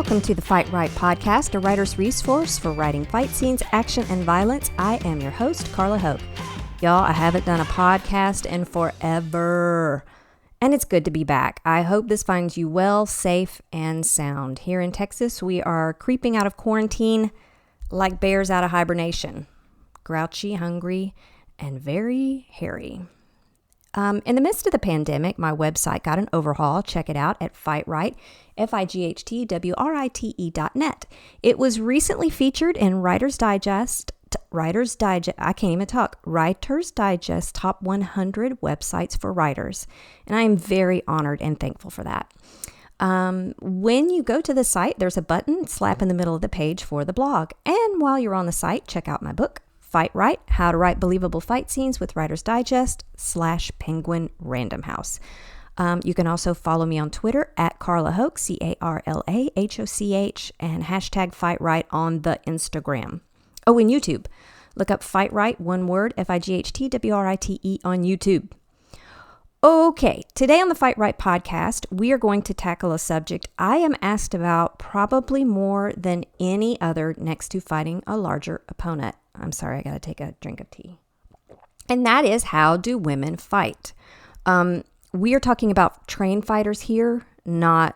Welcome to the FightWrite podcast, a writer's resource for writing fight scenes, action, and violence. I am your host, Carla Hoke. Y'all, I haven't done a podcast in forever, and it's good to be back. I hope this finds you well, safe, and sound. Here in Texas, we are creeping out of quarantine like bears out of hibernation. Grouchy, hungry, and very hairy. In the midst of the pandemic, my website got an overhaul. Check it out at FightWrite, FightWrite.net. It was recently featured in Writer's Digest, Writer's Digest Top 100 Websites for Writers. And I am very honored and thankful for that. When you go to the site, there's a button slap in the middle of the page for the blog. And while you're on the site, check out my book, FightWrite, How to Write Believable Fight Scenes with Writer's Digest / Penguin Random House. You can also follow me on Twitter at Carla Hoke, CarlaHoch, and hashtag FightWrite on the Instagram. Oh, and YouTube. Look up FightWrite, one word, FightWrite on YouTube. Okay, today on the FightWrite podcast, we are going to tackle a subject I am asked about probably more than any other next to fighting a larger opponent. I'm sorry, I got to take a drink of tea. And that is, how do women fight? We are talking about trained fighters here, not,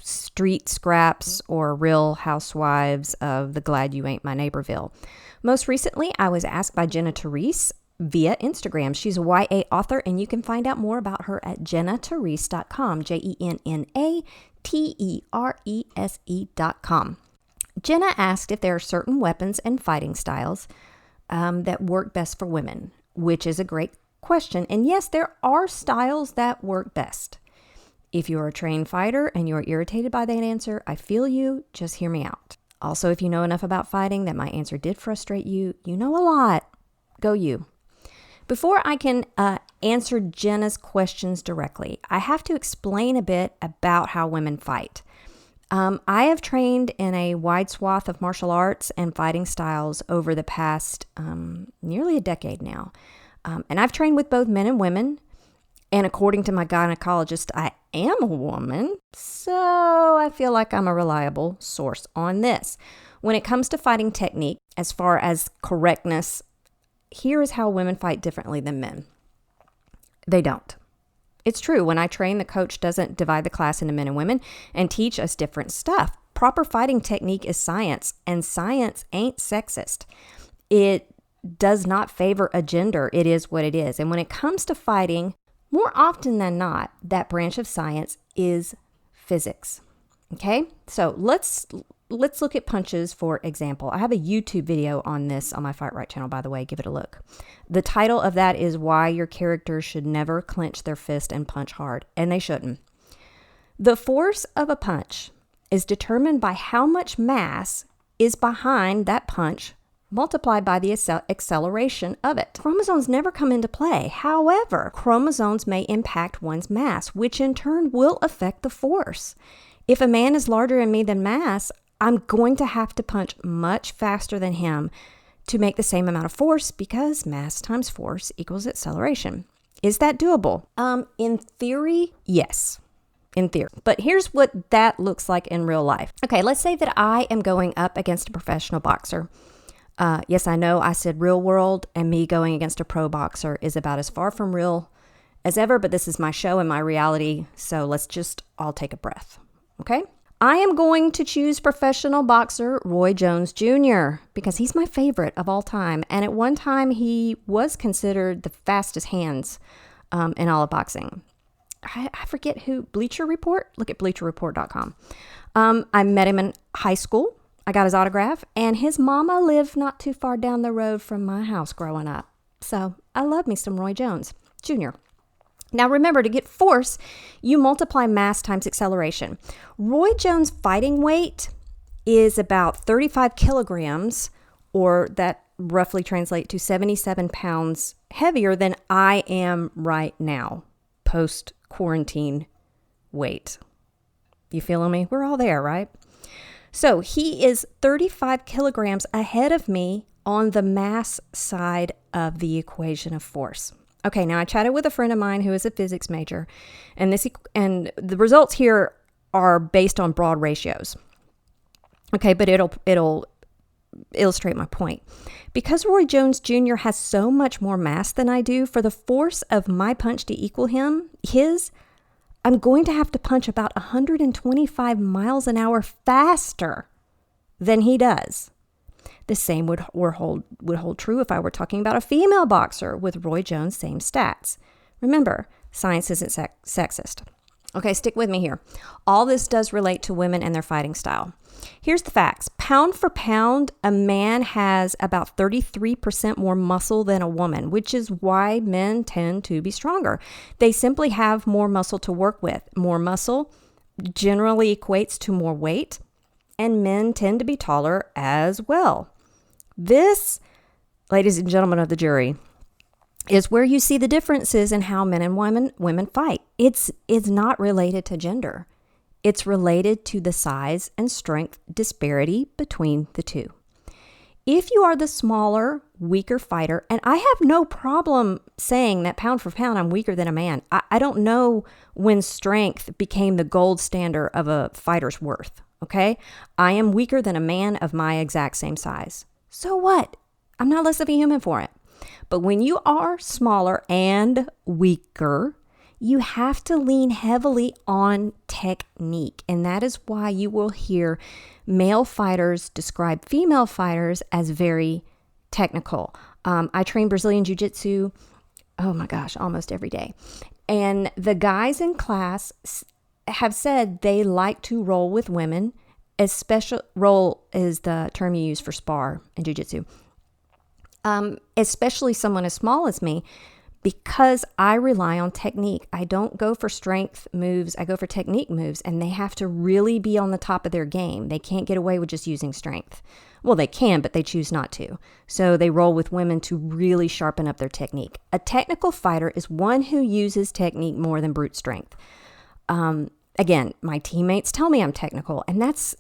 street scraps or real housewives of the Glad You Ain't My Neighborville. Most recently, I was asked by Jenna Terese via Instagram. She's a YA author, and you can find out more about her at jennaterese.com, JennaTerese.com. Jenna asked if there are certain weapons and fighting styles that work best for women, which is a great question. And yes, there are styles that work best. If you're a trained fighter and you're irritated by that answer, I feel you. Just hear me out. Also, if you know enough about fighting that my answer did frustrate you, you know a lot. Go you. Before I can answer Jenna's questions directly, I have to explain a bit about how women fight. I have trained in a wide swath of martial arts and fighting styles over the past nearly a decade now. And I've trained with both men and women. And according to my gynecologist, I am a woman. So I feel like I'm a reliable source on this. When it comes to fighting technique, as far as correctness, here is how women fight differently than men. They don't. It's true. When I train, the coach doesn't divide the class into men and women and teach us different stuff. Proper fighting technique is science, and science ain't sexist. It does not favor a gender. It is what it is. And when it comes to fighting, more often than not, that branch of science is physics. Okay? So let's look at punches, for example. I have a YouTube video on this on my FightWrite channel, by the way. Give it a look. The title of that is Why Your Characters Should Never Clench Their Fist and Punch Hard. And they shouldn't. The force of a punch is determined by how much mass is behind that punch multiplied by the acceleration of it. Chromosomes never come into play. However, chromosomes may impact one's mass, which in turn will affect the force. If a man is larger in me than mass, I'm going to have to punch much faster than him to make the same amount of force, because mass times force equals acceleration. Is that doable? In theory, yes. In theory. But here's what that looks like in real life. Okay, let's say that I am going up against a professional boxer. Yes, I know I said real world, and me going against a pro boxer is about as far from real as ever, but this is my show and my reality, so let's just all take a breath, okay? I am going to choose professional boxer Roy Jones Jr. because he's my favorite of all time, and at one time he was considered the fastest hands in all of boxing. I forget who, Bleacher Report? Look at bleacherreport.com. I met him in high school. I got his autograph, and his mama lived not too far down the road from my house growing up. So I love me some Roy Jones Jr. Now remember, to get force, you multiply mass times acceleration. Roy Jones' fighting weight is about 35 kilograms, or that roughly translates to 77 pounds heavier than I am right now, post-quarantine weight. You feeling me? We're all there, right? So he is 35 kilograms ahead of me on the mass side of the equation of force. Okay, now I chatted with a friend of mine who is a physics major, and the results here are based on broad ratios. Okay, but it'll illustrate my point. Because Roy Jones Jr. has so much more mass than I do, for the force of my punch to equal his, I'm going to have to punch about 125 miles an hour faster than he does. The same would hold true if I were talking about a female boxer with Roy Jones' same stats. Remember, science isn't sexist. Okay, stick with me here. All this does relate to women and their fighting style. Here's the facts. Pound for pound, a man has about 33% more muscle than a woman, which is why men tend to be stronger. They simply have more muscle to work with. More muscle generally equates to more weight, and men tend to be taller as well. This, ladies and gentlemen of the jury, is where you see the differences in how men and women fight. It's not related to gender. It's related to the size and strength disparity between the two. If you are the smaller, weaker fighter, and I have no problem saying that pound for pound, I'm weaker than a man. I don't know when strength became the gold standard of a fighter's worth, okay? I am weaker than a man of my exact same size. So what? I'm not less of a human for it. But when you are smaller and weaker, you have to lean heavily on technique. And that is why you will hear male fighters describe female fighters as very technical. I train Brazilian Jiu-Jitsu, oh my gosh, almost every day. And the guys in class have said they like to roll with women. Roll is the term you use for spar in Jiu-Jitsu. Especially someone as small as me, because I rely on technique. I don't go for strength moves. I go for technique moves, and they have to really be on the top of their game. They can't get away with just using strength. Well, they can, but they choose not to. So they roll with women to really sharpen up their technique. A technical fighter is one who uses technique more than brute strength. Again, my teammates tell me I'm technical, and that's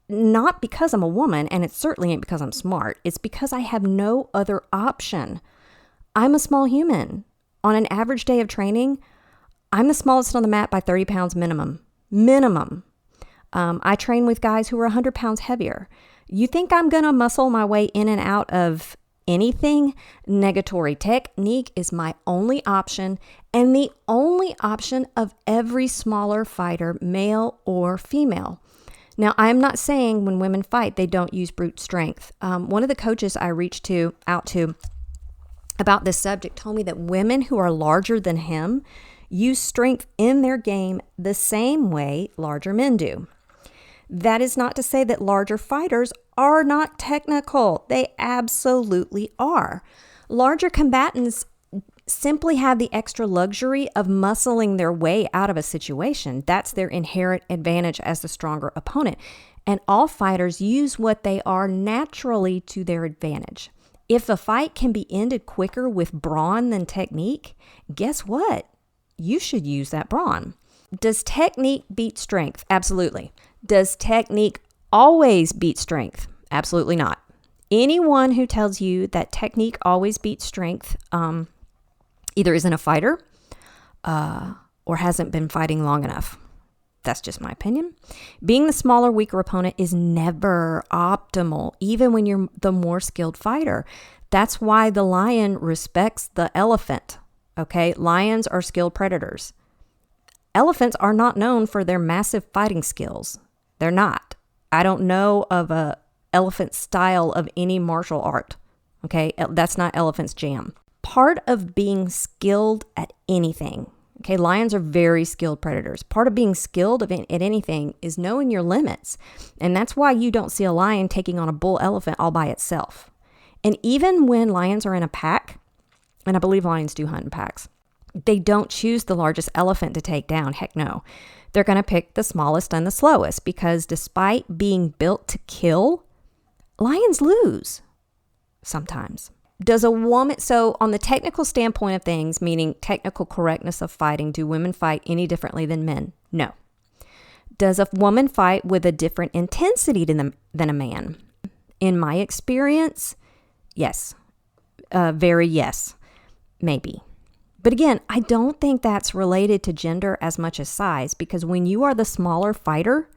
not because I'm a woman, and it certainly ain't because I'm smart. It's because I have no other option. I'm a small human. On an average day of training, I'm the smallest on the mat by 30 pounds minimum. I train with guys who are 100 pounds heavier. You think I'm going to muscle my way in and out of anything? Negatory. Technique is my only option, and the only option of every smaller fighter, male or female. Now, I'm not saying when women fight, they don't use brute strength. One of the coaches I reached out to about this subject told me that women who are larger than him use strength in their game the same way larger men do. That is not to say that larger fighters are not technical. They absolutely are. Larger combatants simply have the extra luxury of muscling their way out of a situation. That's their inherent advantage as the stronger opponent. And all fighters use what they are naturally to their advantage. If a fight can be ended quicker with brawn than technique, guess what? You should use that brawn. Does technique beat strength? Absolutely. Does technique always beat strength? Absolutely not. Anyone who tells you that technique always beats strength either isn't a fighter or hasn't been fighting long enough. That's just my opinion. Being the smaller, weaker opponent is never optimal, even when you're the more skilled fighter. That's why the lion respects the elephant. Okay, lions are skilled predators. Elephants are not known for their massive fighting skills. They're not. I don't know of a elephant style of any martial art. Okay, that's not elephant's jam. Part of being skilled at anything, okay, lions are very skilled predators. Part of being skilled at anything is knowing your limits. And that's why you don't see a lion taking on a bull elephant all by itself. And even when lions are in a pack, and I believe lions do hunt in packs, they don't choose the largest elephant to take down. Heck no. They're going to pick the smallest and the slowest, because despite being built to kill, lions lose sometimes. Does a woman, so on the technical standpoint of things, meaning technical correctness of fighting, do women fight any differently than men? No. Does a woman fight with a different intensity than a man? In my experience, yes. Very yes. Maybe. But again, I don't think that's related to gender as much as size, because when you are the smaller fighter,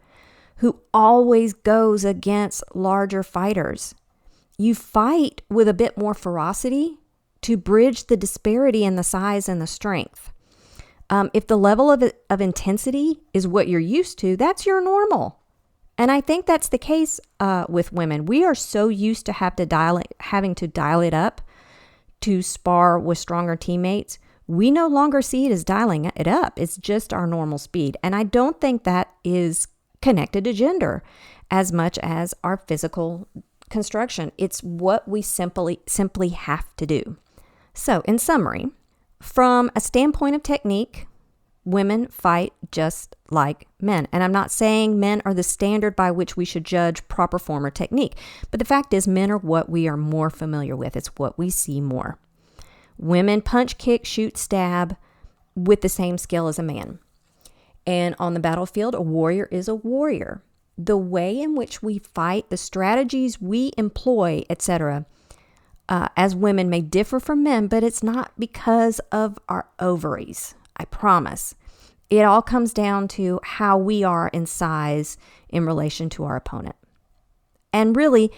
who always goes against larger fighters. You fight with a bit more ferocity to bridge the disparity in the size and the strength. If the level of intensity is what you're used to, that's your normal. And I think that's the case with women. We are so used to having to dial it up to spar with stronger teammates. We no longer see it as dialing it up. It's just our normal speed. And I don't think that is connected to gender as much as our physical construction. It's what we simply have to do. So in summary, from a standpoint of technique, women fight just like men. And I'm not saying men are the standard by which we should judge proper form or technique. But the fact is, men are what we are more familiar with. It's what we see more. Women punch, kick, shoot, stab with the same skill as a man. And on the battlefield, a warrior is a warrior. The way in which we fight, the strategies we employ, etc., as women may differ from men, but it's not because of our ovaries. I promise. It all comes down to how we are in size in relation to our opponent. And really,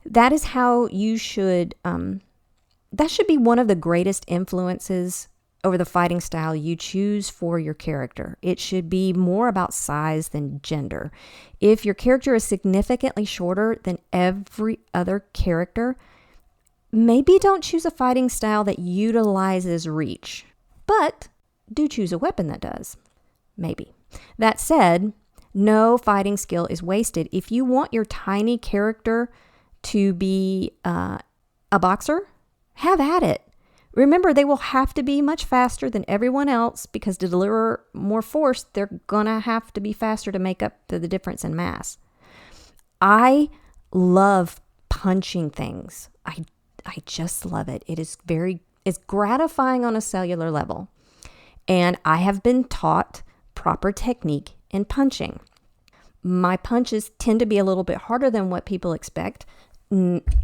that is how you should, that should be one of the greatest influences over the fighting style you choose for your character. It should be more about size than gender. If your character is significantly shorter than every other character, maybe don't choose a fighting style that utilizes reach, but do choose a weapon that does. Maybe. That said, no fighting skill is wasted. If you want your tiny character to be a boxer, have at it. Remember, they will have to be much faster than everyone else because to deliver more force, they're going to have to be faster to make up for the difference in mass. I love punching things. I just love it. It's gratifying on a cellular level. And I have been taught proper technique in punching. My punches tend to be a little bit harder than what people expect,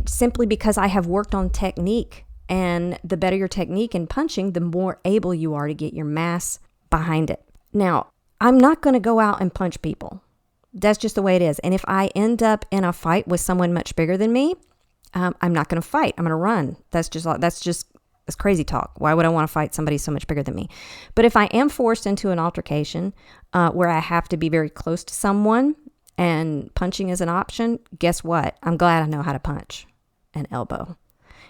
simply because I have worked on technique. And the better your technique in punching, the more able you are to get your mass behind it. Now, I'm not going to go out and punch people. That's just the way it is. And if I end up in a fight with someone much bigger than me, I'm not going to fight. I'm going to run. That's crazy talk. Why would I want to fight somebody so much bigger than me? But if I am forced into an altercation where I have to be very close to someone and punching is an option, guess what? I'm glad I know how to punch an elbow.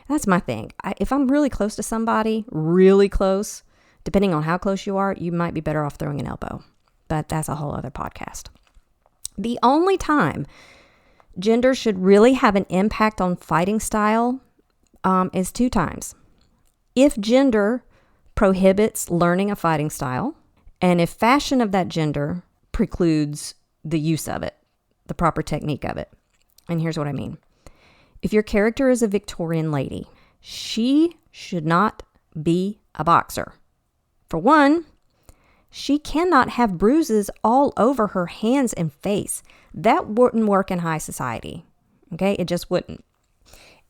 That's my thing. If I'm really close to somebody, really close, depending on how close you are, you might be better off throwing an elbow. But that's a whole other podcast. The only time gender should really have an impact on fighting style is 2 times. If gender prohibits learning a fighting style, and if fashion of that gender precludes the use of it, the proper technique of it. And here's what I mean. If your character is a Victorian lady, she should not be a boxer. For one, she cannot have bruises all over her hands and face. That wouldn't work in high society. Okay, it just wouldn't.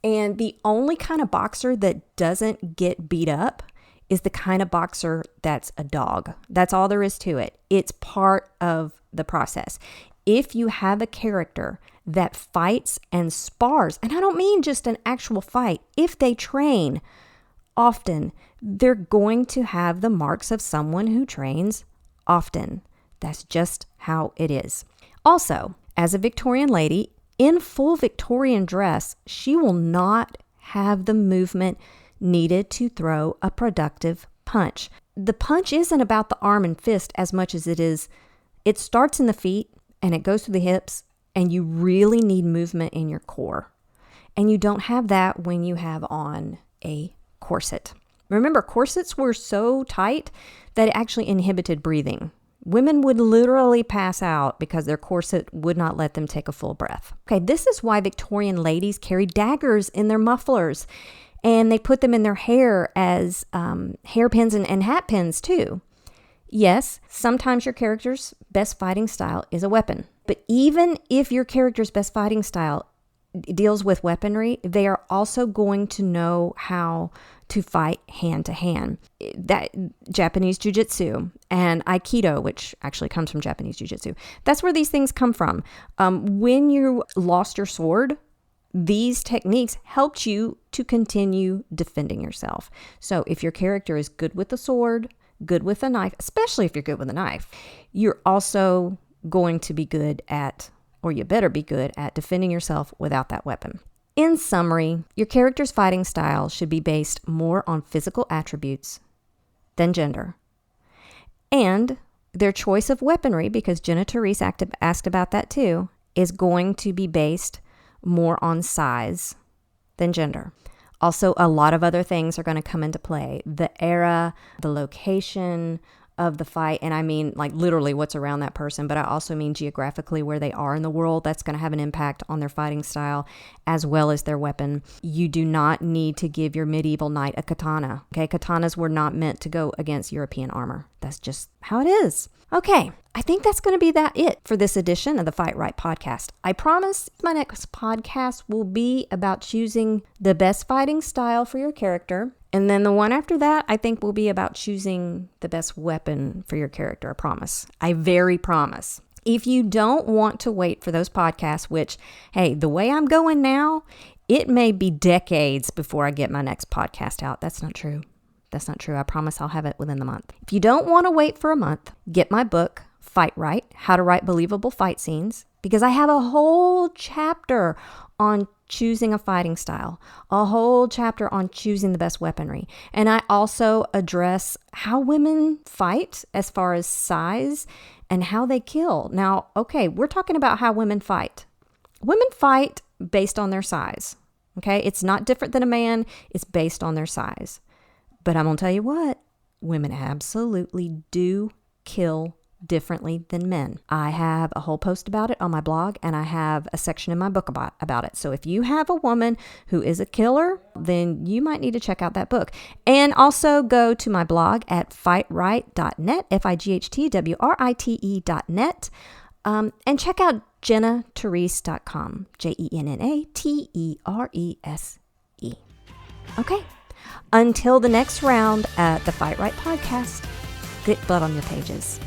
And the only kind of boxer that doesn't get beat up is the kind of boxer that's a dog. That's all there is to it. It's part of the process. If you have a character that fights and spars, and I don't mean just an actual fight, if they train often, they're going to have the marks of someone who trains often. That's just how it is. Also, as a Victorian lady, in full Victorian dress, she will not have the movement needed to throw a productive punch. The punch isn't about the arm and fist as much as it starts in the feet and it goes through the hips, and you really need movement in your core. And you don't have that when you have on a corset. Remember, corsets were so tight that it actually inhibited breathing. Women would literally pass out because their corset would not let them take a full breath. Okay, this is why Victorian ladies carried daggers in their mufflers, and they put them in their hair as hairpins and hat pins too. Yes, sometimes your character's best fighting style is a weapon. But even if your character's best fighting style deals with weaponry, they are also going to know how to fight hand to hand. That Japanese jiu-jitsu and Aikido, which actually comes from Japanese jiu-jitsu, that's where these things come from. When you lost your sword, these techniques helped you to continue defending yourself. So if your character is good with the sword, good with a knife, especially if you're good with a knife, you're also going to be good at, or you better be good at, defending yourself without that weapon. In summary, your character's fighting style should be based more on physical attributes than gender. And their choice of weaponry, because Jenna Terese asked about that too, is going to be based more on size than gender. Also, a lot of other things are going to come into play. The era, the location of the fight, and I mean like literally what's around that person, but I also mean geographically where they are in the world. That's going to have an impact on their fighting style as well as their weapon. You do not need to give your medieval knight a katana. Okay, katanas were not meant to go against European armor. That's just how it is. Okay, I think that's going to be it for this edition of the FightWrite podcast. I promise my next podcast will be about choosing the best fighting style for your character. And then the one after that, I think, will be about choosing the best weapon for your character. I promise. I very promise. If you don't want to wait for those podcasts, which, hey, the way I'm going now, it may be decades before I get my next podcast out. That's not true. That's not true. I promise I'll have it within the month. If you don't want to wait for a month, get my book, FightWrite, How to Write Believable Fight Scenes, because I have a whole chapter on choosing a fighting style, a whole chapter on choosing the best weaponry. And I also address how women fight as far as size and how they kill. Now, okay, we're talking about how women fight. Women fight based on their size. Okay, it's not different than a man. It's based on their size. But I'm going to tell you what, women absolutely do kill differently than men. I have a whole post about it on my blog, and I have a section in my book about it. So if you have a woman who is a killer, then you might need to check out that book. And also go to my blog at fightwrite.net, FIGHTWRITE.net, and check out JennaTerese.com, JennaTerese. Okay. Until the next round at the FightWrite podcast, get blood on your pages.